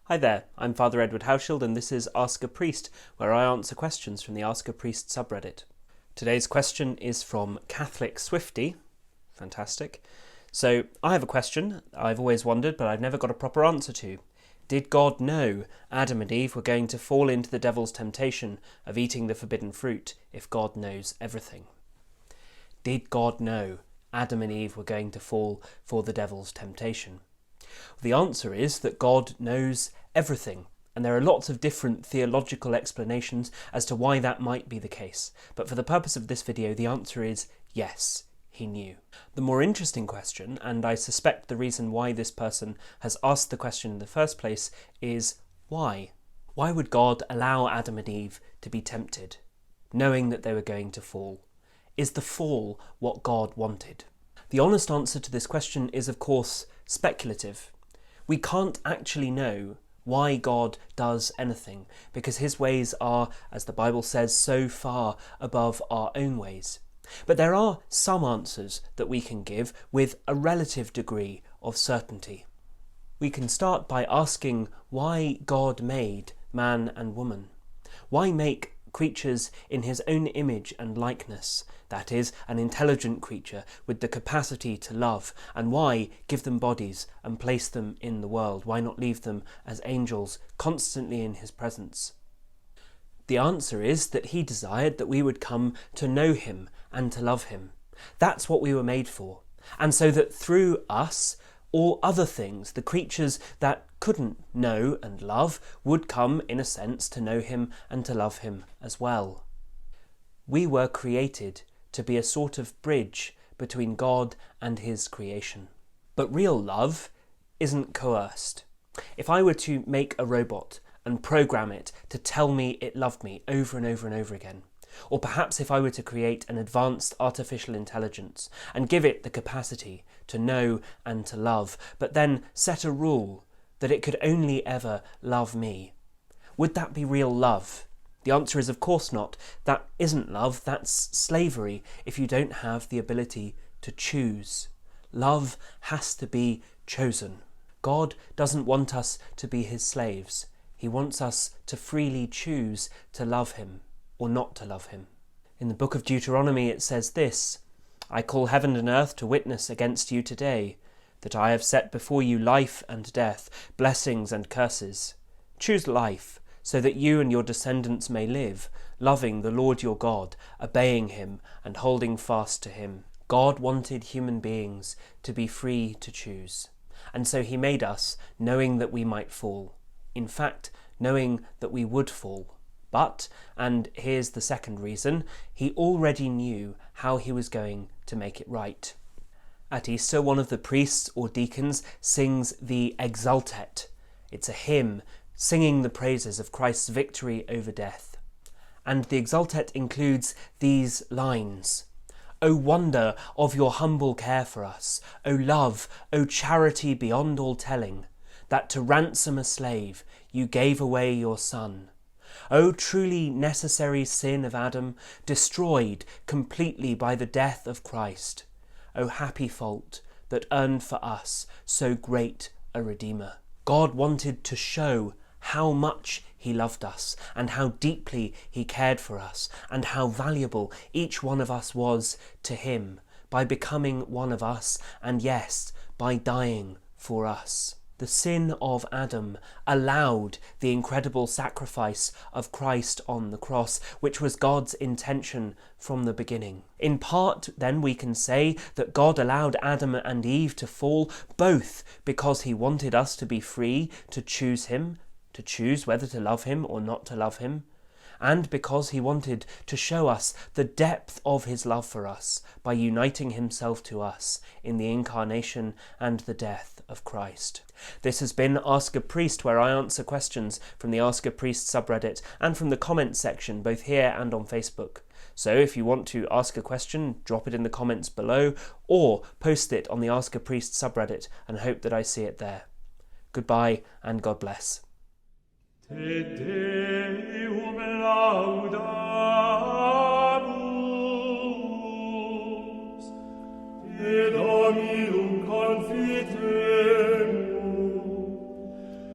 Hi there, I'm Father Edward Hauschild and this is Ask a Priest, where I answer questions from the Ask a Priest subreddit. Today's question is from Catholic Swifty. Fantastic. So, I have a question I've always wondered, but I've never got a proper answer to. Did God know Adam and Eve were going to fall into the devil's temptation of eating the forbidden fruit if God knows everything? Did God know Adam and Eve were going to fall for the devil's temptation? The answer is that God knows everything, and there are lots of different theological explanations as to why that might be the case. But for the purpose of this video, the answer is yes, he knew. The more interesting question, and I suspect the reason why this person has asked the question in the first place, is why? Why would God allow Adam and Eve to be tempted, knowing that they were going to fall? Is the fall what God wanted? The honest answer to this question is, of course, speculative. We can't actually know why God does anything, because his ways are, as the Bible says, so far above our own ways. But there are some answers that we can give with a relative degree of certainty. We can start by asking why God made man and woman. Why make creatures in his own image and likeness, that is, an intelligent creature with the capacity to love, and why give them bodies and place them in the world? Why not leave them as angels, constantly in his presence? The answer is that he desired that we would come to know him and to love him. That's what we were made for. And so that through us, all other things, the creatures that couldn't know and love, would come, in a sense, to know him and to love him as well. We were created to be a sort of bridge between God and his creation. But real love isn't coerced. If I were to make a robot and program it to tell me it loved me over and over and over again, or perhaps if I were to create an advanced artificial intelligence and give it the capacity to know and to love, but then set a rule that it could only ever love me, would that be real love? The answer is of course not. That isn't love, that's slavery if you don't have the ability to choose. Love has to be chosen. God doesn't want us to be his slaves. He wants us to freely choose to love him or not to love him. In the book of Deuteronomy it says this: I call heaven and earth to witness against you today, that I have set before you life and death, blessings and curses. Choose life, so that you and your descendants may live, loving the Lord your God, obeying him and holding fast to him. God wanted human beings to be free to choose, and so he made us knowing that we might fall. In fact, knowing that we would fall. But, and here's the second reason, he already knew how he was going to make it right. At Easter, one of the priests or deacons sings the Exultet. It's a hymn singing the praises of Christ's victory over death. And the Exultet includes these lines: O wonder of your humble care for us, O love, O charity beyond all telling, that to ransom a slave you gave away your Son. O truly necessary sin of Adam, destroyed completely by the death of Christ. O happy fault that earned for us so great a Redeemer. God wanted to show how much he loved us and how deeply he cared for us and how valuable each one of us was to him by becoming one of us and, yes, by dying for us. The sin of Adam allowed the incredible sacrifice of Christ on the cross, which was God's intention from the beginning. In part, then, we can say that God allowed Adam and Eve to fall, both because he wanted us to be free to choose him, to choose whether to love him or not to love him, and because he wanted to show us the depth of his love for us by uniting himself to us in the incarnation and the death of Christ. This has been Ask a Priest, where I answer questions from the Ask a Priest subreddit and from the comments section, both here and on Facebook. So if you want to ask a question, drop it in the comments below, or post it on the Ask a Priest subreddit and hope that I see it there. Goodbye and God bless. Te Deum laudamus, te Domine